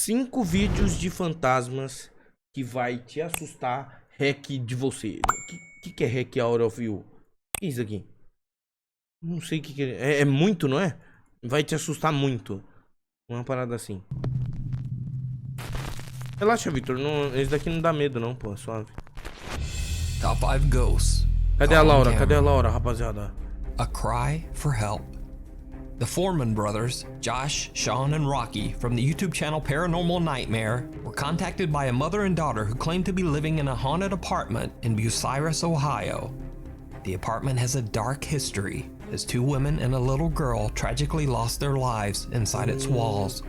5 vídeos de fantasmas que vai te assustar. Hack de você. Que é hack out of you? O que é isso aqui? Não sei o que é. É muito, não é? Vai te assustar muito. Uma parada assim. Relaxa, Victor. Não, esse daqui não dá medo, não, pô. Suave. Top 5 Ghosts. Cadê a Laura? Cadê a Laura, rapaziada? A cry for help. The Foreman brothers, Josh, Sean, and Rocky from the YouTube channel Paranormal Nightmare were contacted by a mother and daughter who claimed to be living in a haunted apartment in Bucyrus, Ohio. The apartment has a dark history as 2 women and a little girl tragically lost their lives inside its walls.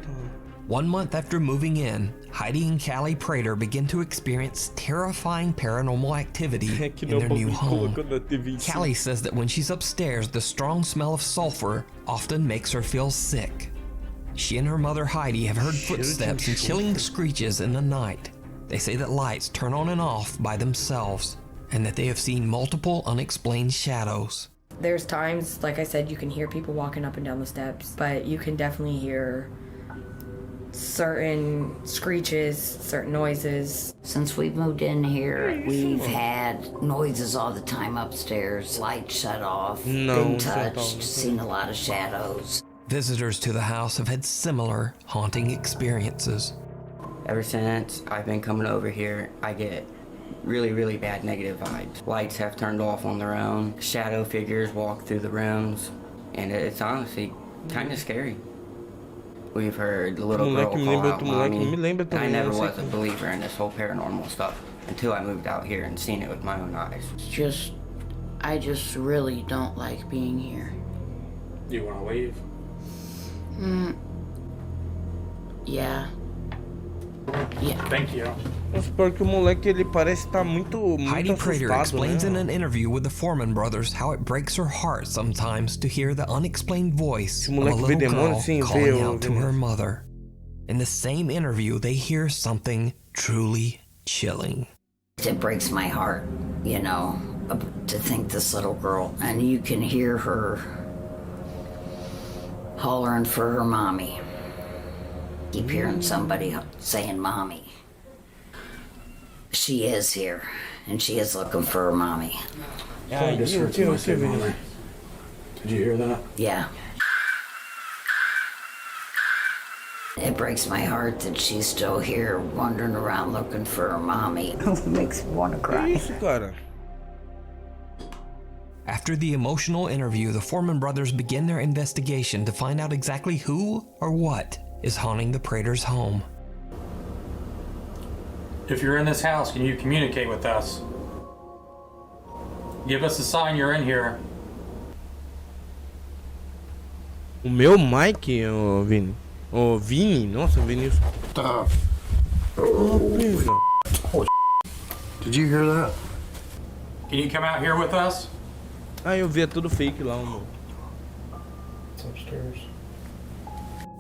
1 month after moving in, Heidi and Callie Prater begin to experience terrifying paranormal activity in their new home. Callie says that when she's upstairs, the strong smell of sulfur often makes her feel sick. She and her mother Heidi have heard footsteps and chilling screeches in the night. They say that lights turn on and off by themselves, and that they have seen multiple unexplained shadows. There's times, like I said, you can hear people walking up and down the steps, but you can definitely hear certain screeches, certain noises. Since we've moved in here, we've had noises all the time upstairs, lights shut off, been touched, seen a lot of shadows. Visitors to the house have had similar haunting experiences. Ever since I've been coming over here, I get really bad negative vibes. Lights have turned off on their own, shadow figures walk through the rooms, and it's honestly kind of scary. We've heard the little girl call out mommy. I never was a believer in this whole paranormal stuff until I moved out here and seen it with my own eyes. I just really don't like being here. You want to leave? Yeah. Thank you. Vamos supor que o moleque ele parece estar muito Heidi Prater assustado, explains né? in an interview with the Foreman brothers how it breaks her heart sometimes to hear the unexplained voice of a little girl calling out to her mother. In the same interview, they hear something truly chilling. It breaks my heart, you know, to think this little girl, and you can hear her hollering for her mommy. Keep hearing somebody saying mommy. She is here, and she is looking for her mommy. Yeah, I just heard someone say mommy. Did you hear that? Yeah. It breaks my heart that she's still here, wandering around looking for her mommy. It makes me want to cry. Isso, cara. After the emotional interview, the Foreman brothers begin their investigation to find out exactly who or what is haunting the Prater's home. If you're in this house, can you communicate with us? Give us a sign you're in here. O meu mic, ô Vini. Ô Vini, nossa, Vinícius. Stop. Oh, Did you hear that? Can you come out here with us? ah, eu vi, é tudo fake lá, mano. It's upstairs.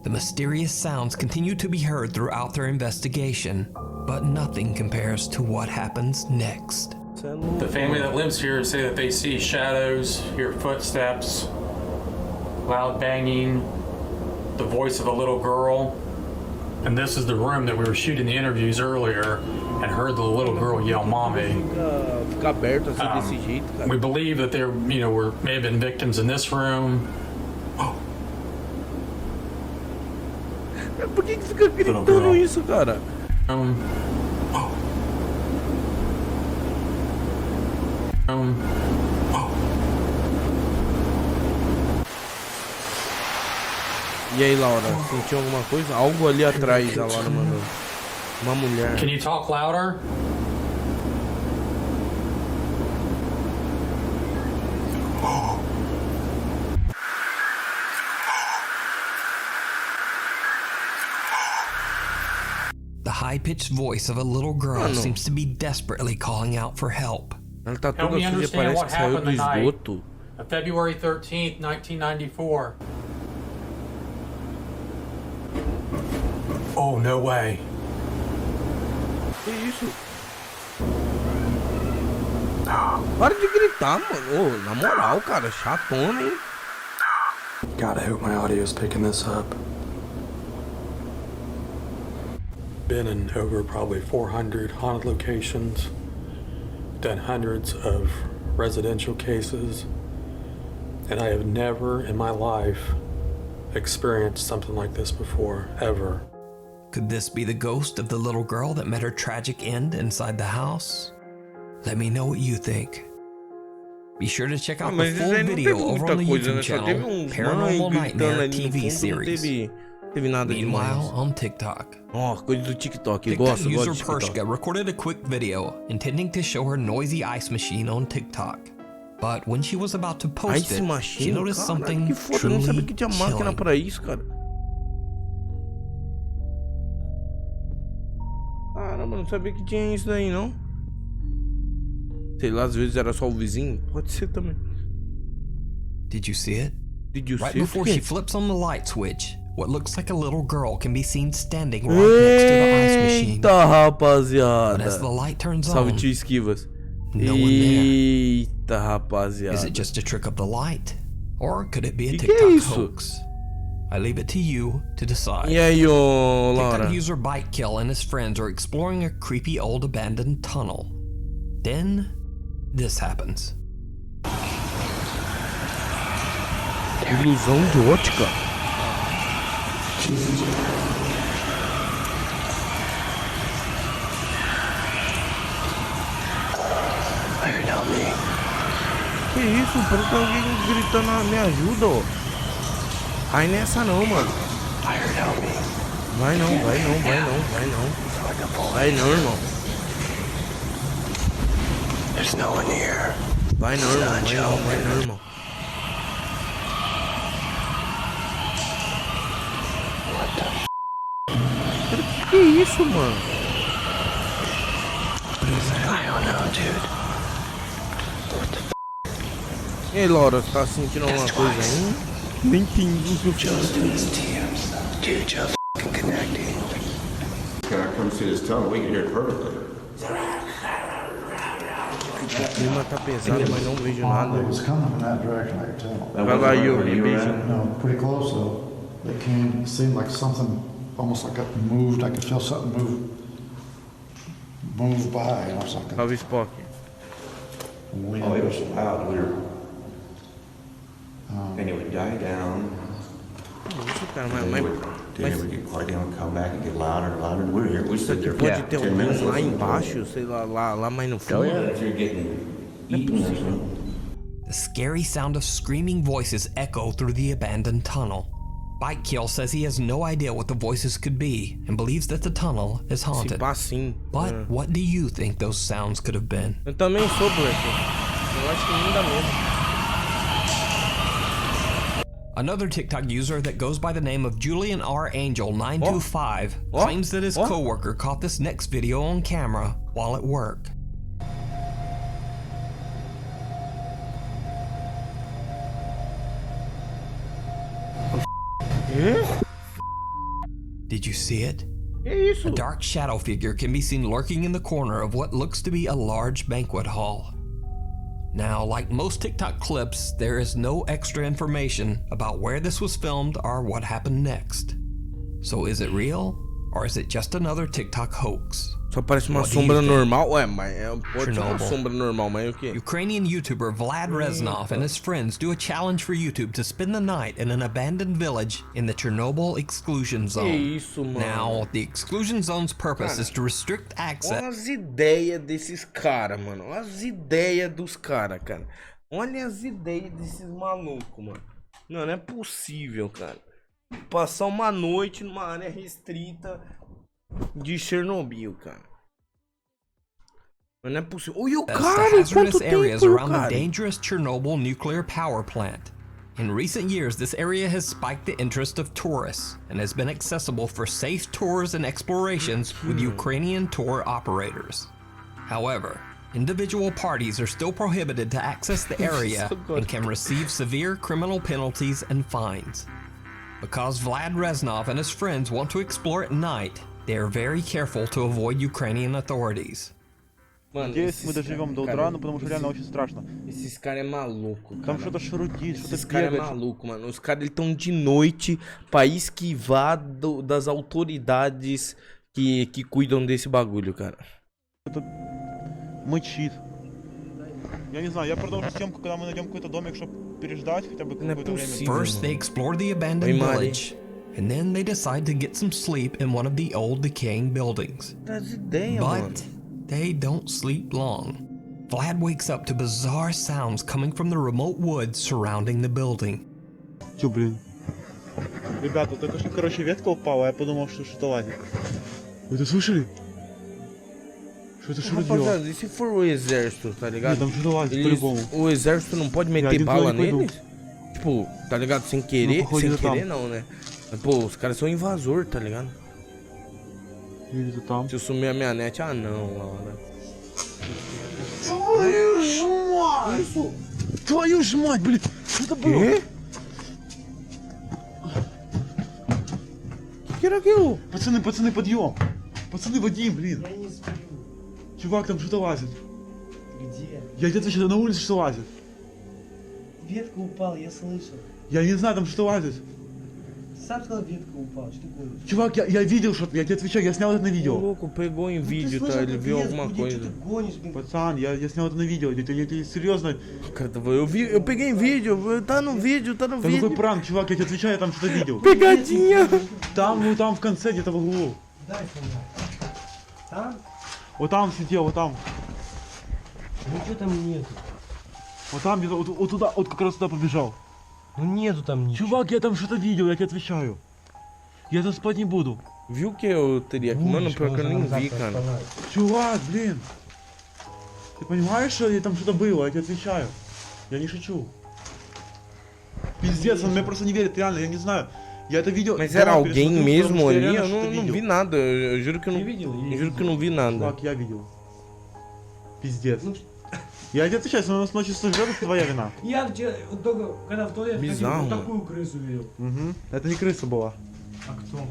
The mysterious sounds continue to be heard throughout their investigation, but nothing compares to what happens next. The family that lives here say that they see shadows, hear footsteps, loud banging, the voice of a little girl. And this is the room that we were shooting the interviews earlier and heard the little girl yell mommy. Fica aberto assim desse jeito, cara. We believe that there, may have been victims in this room. Por que fica gritando isso, cara? E aí, Laura, sentiu alguma coisa? Algo ali atrás, a Laura mandou. Uma mulher. Can you talk louder? The high-pitched voice of a little girl seems to be desperately calling out for help. Ela tá Help toda me suja, understand parece what que saiu happened do tonight. esgoto. February 13th, 1994. Oh, no way. Que isso? Para de gritar, mano. Ô, na moral, cara, chatona, hein? God, I hope my audio is picking this up. been in over probably 400 haunted locations, done hundreds of residential cases, and I have never in my life experienced something like this before, ever. Could this be the ghost of the little girl that met her tragic end inside the house? Let me know what you think. Be sure to check out the full video over on the YouTube channel, Paranormal Nightmare TV series. Meanwhile, on TikTok, coisa do TikTok. TikTok user Pershka recorded a quick video intending to show her noisy ice machine on TikTok. But when she was about to post it, she noticed something truly chilling. Caramba, não sabia que tinha isso daí, não. Sei lá, às vezes era só o vizinho. Pode ser também. Did you see it? Did you right see before it? she flips on the light switch, what looks like a little girl can be seen standing right next to the ice machine. Eita, rapaziada. But as the light turns Salve, on, tio Esquivas. no one there. Eita, rapaziada. Is it just a trick of the light? Or could it be a TikTok hoax? I leave it to you to decide. E aí, ô, Laura? TikTok user Bite Kill and his friends are exploring a creepy old abandoned tunnel. Then, this happens. Ilusão de ótica. Que isso? Parece que alguém gritando, me ajuda, ó. Vai nessa não, mano. Vai não, vai não, vai não, vai não. Vai não, irmão. There's no one here. Vai não, irmão, vai não, vai não, irmão. Que isso, mano? I don't know, dude. E aí, Laura, tá sentindo alguma coisa aí? Nem entendi o que eu fiz. Dude, just connecting. Can I come see this tunnel? We can hear it perfectly. O clima tá pesado, mas não vejo nada. It was coming from that direction, I could tell. Vai lá, Yuri, beijo. No, pretty close though. It came, it seemed like something, almost like it moved. I could feel something move by, you know, something. Salve, Spock. Wind. Oh, it was loud. We were, and it would die down. Isso, cara, Then it would get quiet down and come back and get louder and louder. And we were here. We stood there for pode ter 10 minutes. lá embaixo, sei lá, lá mais no fundo. If you're getting eaten or something. The scary sound of screaming voices echo through the abandoned tunnel. Bite Kill says he has no idea what the voices could be and believes that the tunnel is Se haunted. pá, sim. But what do you think those sounds could have been? Eu também sou, Black. Eu acho que não dá mesmo. Another TikTok user that goes by the name of Julian R. Angel 925 claims that his coworker caught this next video on camera while at work. Did you see it? Que isso? A dark shadow figure can be seen lurking in the corner of what looks to be a large banquet hall. Now, like most TikTok clips, there is no extra information about where this was filmed or what happened next. So is it real, or is it just another TikTok hoax? Só parece uma sombra normal. Ué, mas pode ser uma sombra normal, mas o quê? Ukrainian YouTuber Vlad Reznov and his friends do a challenge for YouTube to spend the night in an abandoned village in the Chernobyl exclusion zone. Que isso, mano? Now, the exclusion zone's purpose is to restrict access. Olha as ideias desses caras, mano. Olha as ideias dos caras, cara. Olha as ideias desses malucos, mano. Não, não é possível, cara. Passar uma noite numa área restrita de Chernobyl, cara. Mas não é possível. Olha o cara, quanto tempo, around cara. the dangerous Chernobyl nuclear power plant. In recent years, this area has spiked the interest of tourists and has been accessible for safe tours and explorations with Ukrainian tour operators. However, individual parties are still prohibited to access the area and can receive severe criminal penalties and fines. Because Vlad Reznov and his friends want to explore at night, they are very careful to avoid Ukrainian authorities. Mano, Надеюсь, мы доживем до утра, но потому что реально очень страшно. Esses caras é maluco, cara. Там что-то шарудит, что-то Esses caras é бегает. maluco, mano. Os caras estão de noite pra esquivar das autoridades que cuidam desse bagulho, cara. Мычит. Я не знаю, я продолжу съемку, когда мы найдем какой-то домик, чтобы переждать хотя бы какое-то время. First, they explore the abandoned village, and then they decide to get some sleep in one of the old decaying buildings. But they don't sleep long. Vlad wakes up to bizarre sounds coming from the remote woods surrounding the building. Чё, блин? Ребята, только что, короче, ветка упала, я подумал, что что-то лазит. Вы это слышали? Что это что-то делает? Rapaziada, e se for o exército, tá ligado? Там что-то лазит, по-любому. O exército não pode meter bala neles? Tipo, tá ligado? Sem querer, não, né? Mas, pô, os caras são invasor, tá ligado? Se eu sumir a minha net, ah não, Laura. Твою ж мать, блин! Что это было? Que era aquilo? Пацаны, подъем! Пацаны, Вадим, блин! Я не сплю. Чувак, там что-то лазит. Где? Я где-то сейчас на улице что лазит. Ветка упала, я слышал. Я не знаю, там что лазит. Сам сказал, ветка упала, что такое? Чувак, я видел что-то, я тебе отвечаю, я снял это на видео. Louco, pegou em vídeo, tá? Ele viu alguma coisa. Пацан, я снял это на видео, я серьезно. Cara, eu peguei em vídeo, tá no vídeo, tá no Там vídeo. какой пранк, чувак, я тебе отвечаю, я там что-то видел. Pegadinha! Там, ну там в конце, где-то в углу. Дай фонарь. Там? Вот там сидел, вот там. Ничего там нету. Вот там где-то, вот туда, вот как раз туда побежал. Ну нету там ничего. Чувак, я там что-то видел, я тебе отвечаю. Я там спать не буду. Viu que eu teria aqui? Mano, pior que eu nem vi, cara. Чувак, блин. Ты понимаешь, что там что-то было, я тебе отвечаю. Я не шучу. Пиздец, он мне просто не верит, реально, я не знаю. Я это видел. Mas era alguém mesmo ali? Eu não vi nada. Eu juro que eu não vi. Eu juro que eu não vi nada. Чувак, я видел. Пиздец. Я тебе отвечаю, если у нас ночью служит, это твоя вина. Я вчера, только когда в туалет ходил, вот такую крысу видел. Угу. Это не крыса была. А кто?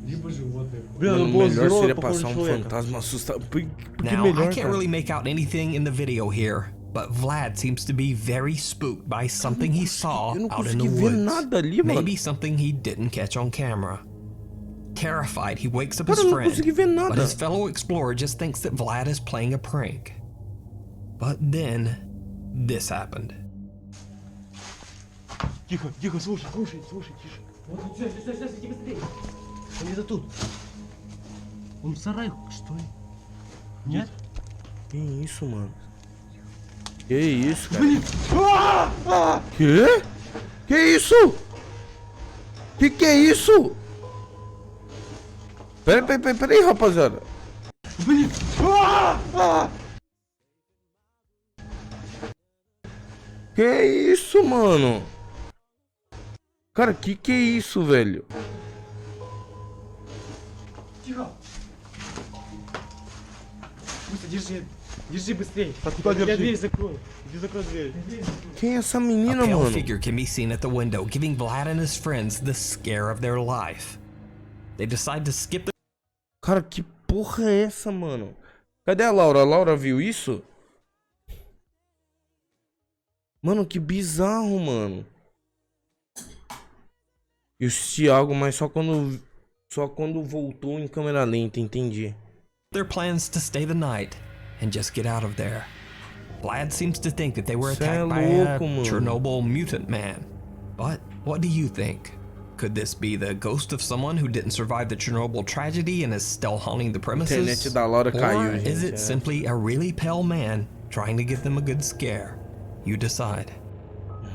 Либо животное. Mano, melhor seria passar fantasma assustador. Now, I can't really make out anything in the video here, but Vlad seems to be very spooked by something he saw out in the woods. Maybe something he didn't catch on camera. Terrified, he wakes up his friend, but his fellow explorer just thinks that Vlad is playing a prank. But then, this happened. Тихо, слушай, тише. Вот, стой, иди быстрее. Он где-то тут. Он в сарае, что ли? Нет? Que isso, mano? Que isso, cara? Que? Que isso? Que é isso? Pera aí, rapaziada. Que isso, mano? Cara, que é isso, velho? Тихо. Держи быстрее. Я дверь закрою. Иди закрой дверь. Quem é essa menina, A pale mano? figure can be seen at the window, giving Vlad and his friends the scare of their life. They decide to skip the... Cara, que porra é essa, mano? Cadê a Laura? A Laura viu isso? Mano, que bizarro, mano. Eu assisti algo, mas só quando voltou em câmera lenta, entendi. their plans to stay the night and just get out of there. Vlad seems to think that they were attacked by a Chernobyl mutant man. But what do you think? Could this be the ghost of someone who didn't survive the Chernobyl tragedy and is still haunting the premises? Or is it simply a really pale man trying to give them a good scare? You decide.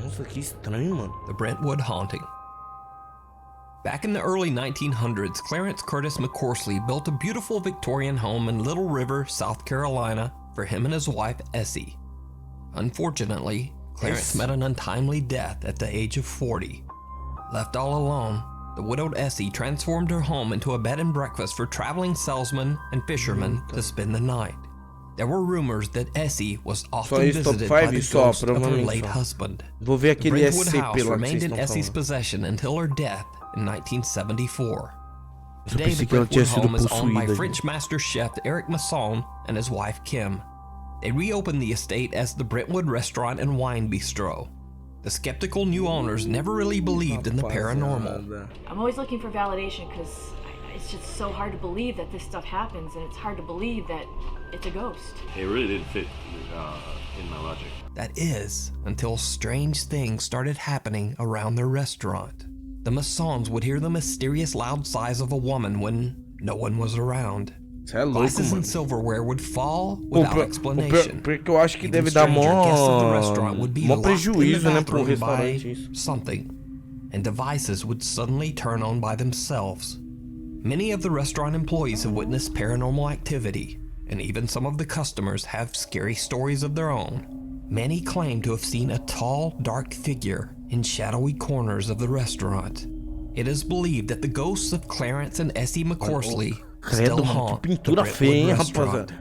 Nossa, que estranho, mano. The Brentwood Haunting. Back in the early 1900s, Clarence Curtis McCorsley built a beautiful Victorian home in Little River, South Carolina for him and his wife, Essie. Unfortunately, Clarence met an untimely death at the age of 40. Left all alone, the widowed Essie transformed her home into a bed and breakfast for traveling salesmen and fishermen to spend the night. There were rumors that Essie was often visited by the ghost of her late husband. The Brentwood house remained in Essie's possession until her death in 1974. Today, the Brentwood home is owned by French master chef Eric Masson and his wife Kim. They reopened the estate as the Brentwood Restaurant and Wine Bistro. The skeptical new owners never really believed in the paranormal. I'm always looking for validation because It's just so hard to believe that this stuff happens, and it's hard to believe that it's a ghost. It really didn't fit in my logic. That is, until strange things started happening around their restaurant. The maçons would hear the mysterious loud sighs of a woman when no one was around. Glasses and silverware would fall without explanation. Porque eu acho que deve dar mó prejuízo, né, pro restaurante isso. Something, and devices would suddenly turn on by themselves. Many of the restaurant employees have witnessed paranormal activity, and even some of the customers have scary stories of their own. Many claim to have seen a tall, dark figure in shadowy corners of the restaurant. It is believed that the ghosts of Clarence and Essie McCorsley still haunt the Brentwood restaurant.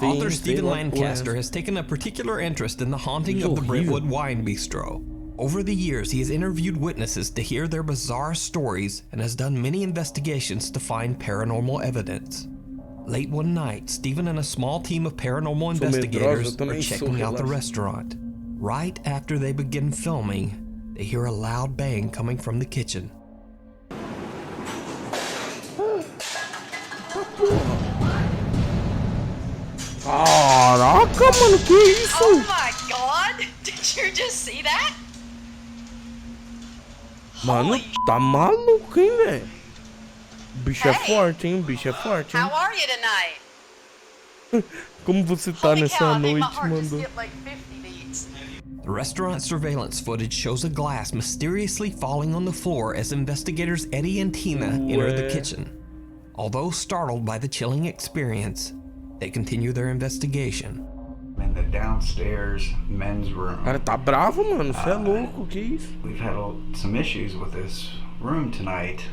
Author Stephen Lancaster has taken a particular interest in the haunting of the Brentwood Wine Bistro. Over the years, he has interviewed witnesses to hear their bizarre stories and has done many investigations to find paranormal evidence. Late one night, Stephen and a small team of paranormal investigators are checking out the restaurant. Right after they begin filming, they hear a loud bang coming from the kitchen. Caraca, mano, que isso? Oh my god! Did you just see that? Mano, tá maluco, hein, velho? Bicho é forte, hein? Bicho é forte, hein? How are you tonight? Como você tá nessa noite, mano? The restaurant surveillance footage shows a glass mysteriously falling on the floor as investigators Eddie and Tina enter the kitchen. Although startled by the chilling experience, they continue their investigation. In the downstairs men's room. Cara, tá bravo, mano. Você é louco, que isso? We've had some issues with this room tonight.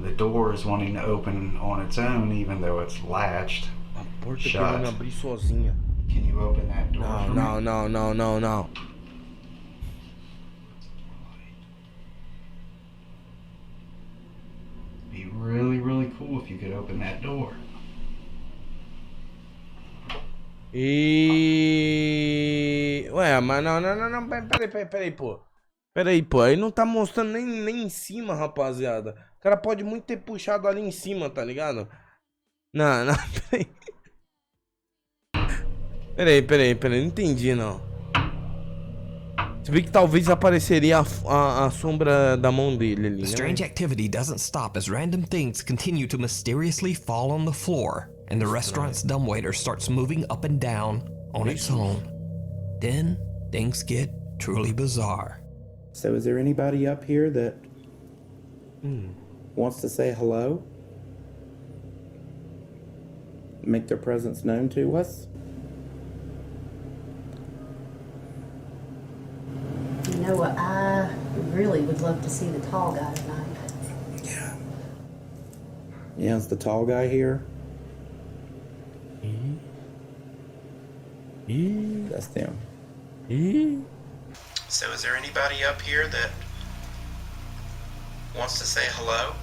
The door is wanting to open on its own, even though it's latched. A porta querendo abrir sozinha. Can you open that door? Não. Be really, really cool if you could open that door. Ué, mas não, peraí, pô, aí não tá mostrando nem em cima, rapaziada. O cara pode muito ter puxado ali em cima, tá ligado? Não, peraí, não entendi, não. Você vê que talvez apareceria a sombra da mão dele ali, The né? strange activity doesn't stop as random things continue to mysteriously fall on the floor, and the restaurant's dumbwaiter starts moving up and down on its own. Then, things get truly bizarre. So is there anybody up here that wants to say hello? Make their presence known to us? You know what, I really would love to see the tall guy tonight. Yeah, is the tall guy here? That's them. So is there anybody up here that wants to say hello?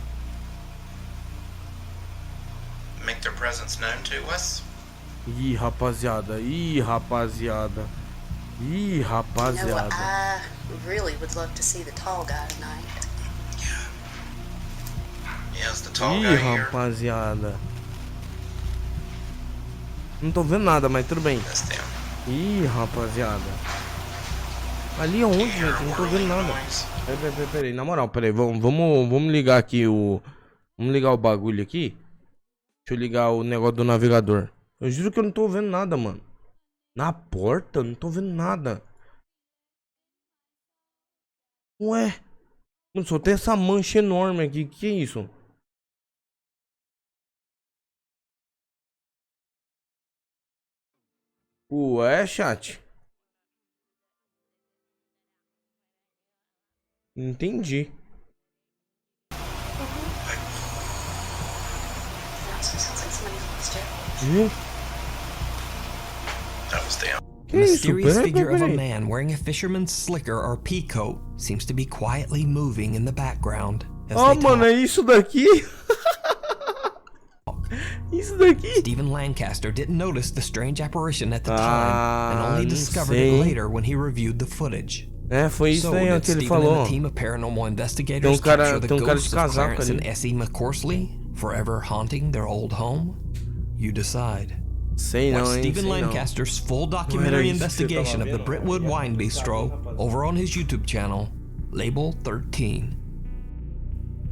Make their presence known to us? Ih, rapaziada. You know what, I really would love to see the tall guy tonight. Yeah, is the tall guy here? Rapaziada. Não tô vendo nada, mas tudo bem. Ih, rapaziada. Ali onde, gente? Não tô vendo nada. Peraí, na moral, peraí. Vamos ligar aqui o... Vamos ligar o bagulho aqui. Deixa eu ligar o negócio do navegador. Eu juro que eu não tô vendo nada, mano. Na porta? Não tô vendo nada. Ué? Mano, só tem essa mancha enorme aqui. Que é isso? Ué, chat? Entendi. The mysterious figure of a man wearing a fisherman's slicker or pea coat seems to be quietly moving in the background as they mano, talk. é isso daqui? Isso daqui? Stephen Lancaster didn't notice the strange apparition at the time and only discovered it later when he reviewed the footage. É, foi isso aí que ele Steven falou. and the team of paranormal investigators capture the ghosts of Clarence and Essie McCorsley, forever haunting their old home? You decide. Sei Watch não, hein? Stephen Sei Lancaster's full documentary investigation of the Brentwood Wine Bistro over on his YouTube channel, Label 13.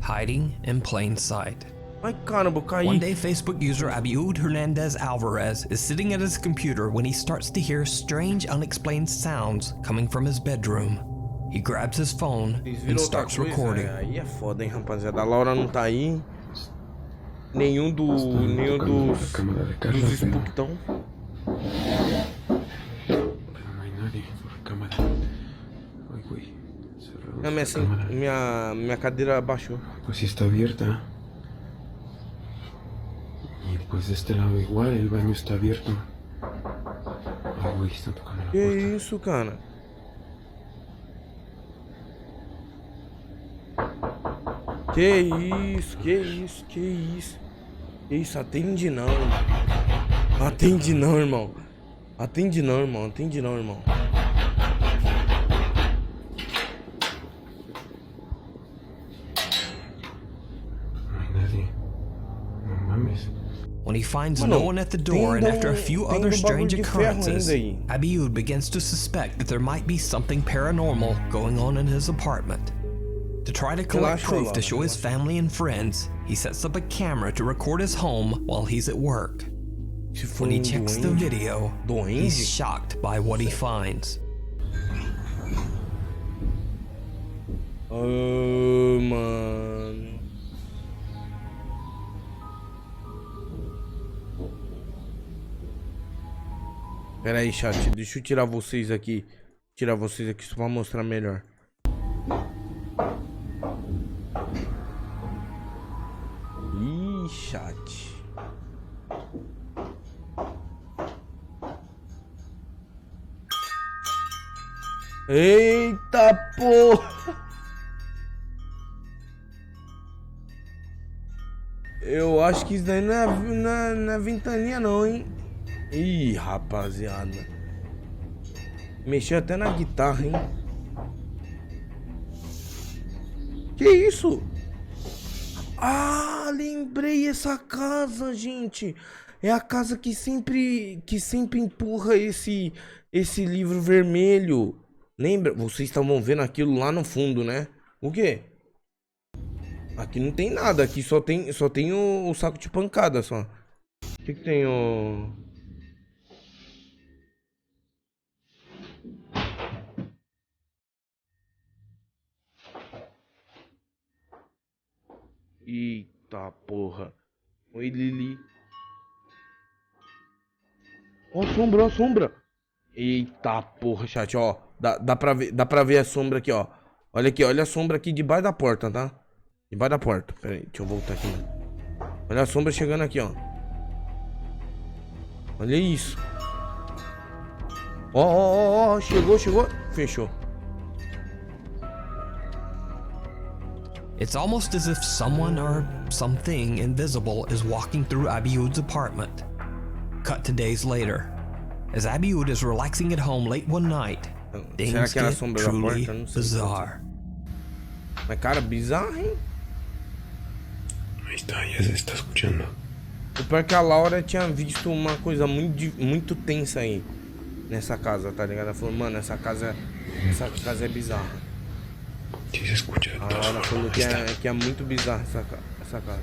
Hiding in plain sight. Ai, caramba, caí. One day, Facebook user Abiud Hernandez Alvarez is sitting at his computer when he starts to hear strange, unexplained sounds coming from his bedroom. He grabs his phone and starts recording. Aí é foda, hein, rapaziada. A Laura não tá aí. Nenhum dos espooktão. Minha cadeira abaixou. Pues sí está abierta. Y pues de este lado igual, el baño está abierto. Ay, güey, están tocando la puerta. Que isso, cara? Que isso, que isso, que isso. Que isso, atende não. Atende não, irmão. Atende não, irmão. Atende não, irmão. When he finds no one at the door and after a few other strange occurrences, Abiud begins to suspect that there might be something paranormal going on in his apartment. To try to collect proof to show his family and friends, he sets up a camera to record his home while he's at work. When he checks the video, he's shocked by what he finds. Oh, mano. Pera aí, chat, deixa eu tirar vocês aqui. Tirar vocês aqui só pra mostrar melhor. Ih, chat. Eita porra! Eu acho que isso daí não é ventania não, hein? Ih, rapaziada. Mexeu até na guitarra, hein? Que isso? Ah, lembrei essa casa, gente. É a casa que sempre empurra esse livro vermelho. Lembra? Vocês estavam vendo aquilo lá no fundo, né? O quê? Aqui não tem nada. Aqui só tem o saco de pancada só. O que tem o... Eita porra. Oi, Lili. Ó, sombra, ó, sombra. Eita porra, chat, ó. Dá pra ver a sombra aqui, ó. Olha aqui, olha a sombra aqui debaixo da porta, tá? Debaixo da porta. Pera aí, deixa eu voltar aqui. Olha a sombra chegando aqui, ó. Olha isso. Ó, chegou. Fechou. It's almost as if someone or something invisible is walking through Abiud's apartment. Cut to days later. As Abiud is relaxing at home late one night, things get truly bizarre. Mas cara, bizarro, hein? Ahí está, ya se está escuchando. O pior que a Laura tinha visto uma coisa muito tensa aí nessa casa, tá ligado? Ela falou, mano, essa casa é bizarra. Sí se escucha. A Laura falou que é muito bizarra essa casa.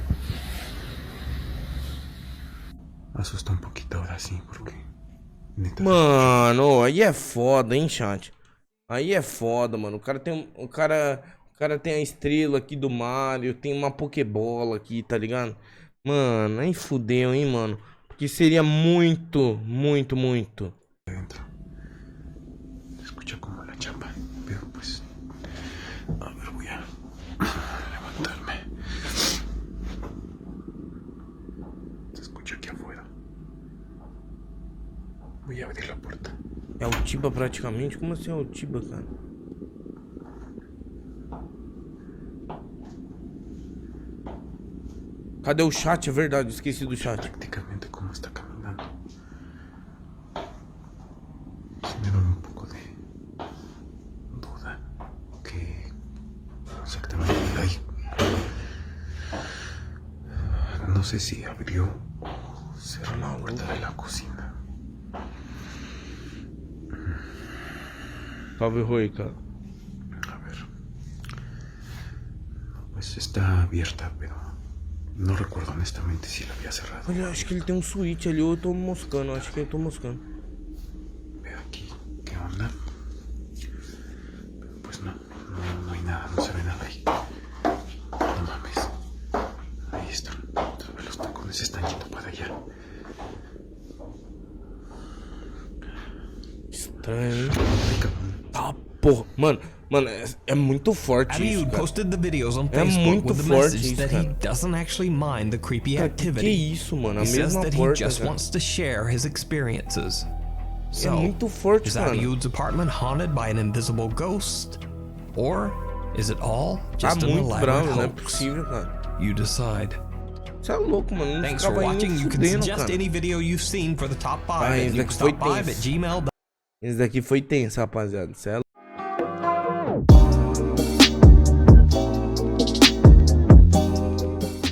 Asusta un poquito ahora sí, porque... Mano, aí é foda, hein, chat? Aí é foda, mano. O cara tem a estrela aqui do Mario, tem uma Pokébola aqui, tá ligado? Mano, aí fudeu, hein, mano. Porque seria muito. Dentro. Se escucha como la chapa, pero pues... A ver, voy a levantarme. Se escucha aquí afuera. Voy a abrir la puerta. É o Tiba praticamente? Como assim é o Tiba, cara? Cadê o chat? É verdade, esqueci do chat. Prácticamente como está caminando. Sí me da un poco de duda. sé si abrió o cerró la puerta de la cocina. Salve, Rui, cara. A ver. Pues está abierta, pero no recuerdo honestamente si la había cerrado. Olha, acho que ele tem um switch ali, ou eu tô moscando, acho que eu tô moscando. Veo aquí, ¿qué onda? Pues no hay nada, no se ve nada ahí. No mames. Ahí están. Los tacones están yendo para allá. Estranho. Ah, porra. Mano, é muito forte isso, cara. Posted the videos on É Facebook muito with the forte message isso, that he cara. doesn't actually mind the creepy Cara, activity. que é isso, mano? A He says mesma that he porta, just cara. wants to share his experiences. So, muito forte, is cara. Abiud's apartment haunted by an invisible ghost? Or is it all just Tá an muito elaborate bravo, não é hoax? possível, cara. You decide. Você é louco, mano. Não Thanks for ficava watching. indo You can fudendo, suggest cara. any video you've seen for the top 5 Ah, at esse daqui foi nukestop5 tenso. @gmail.com. Esse daqui foi tenso, rapaziada. Cê é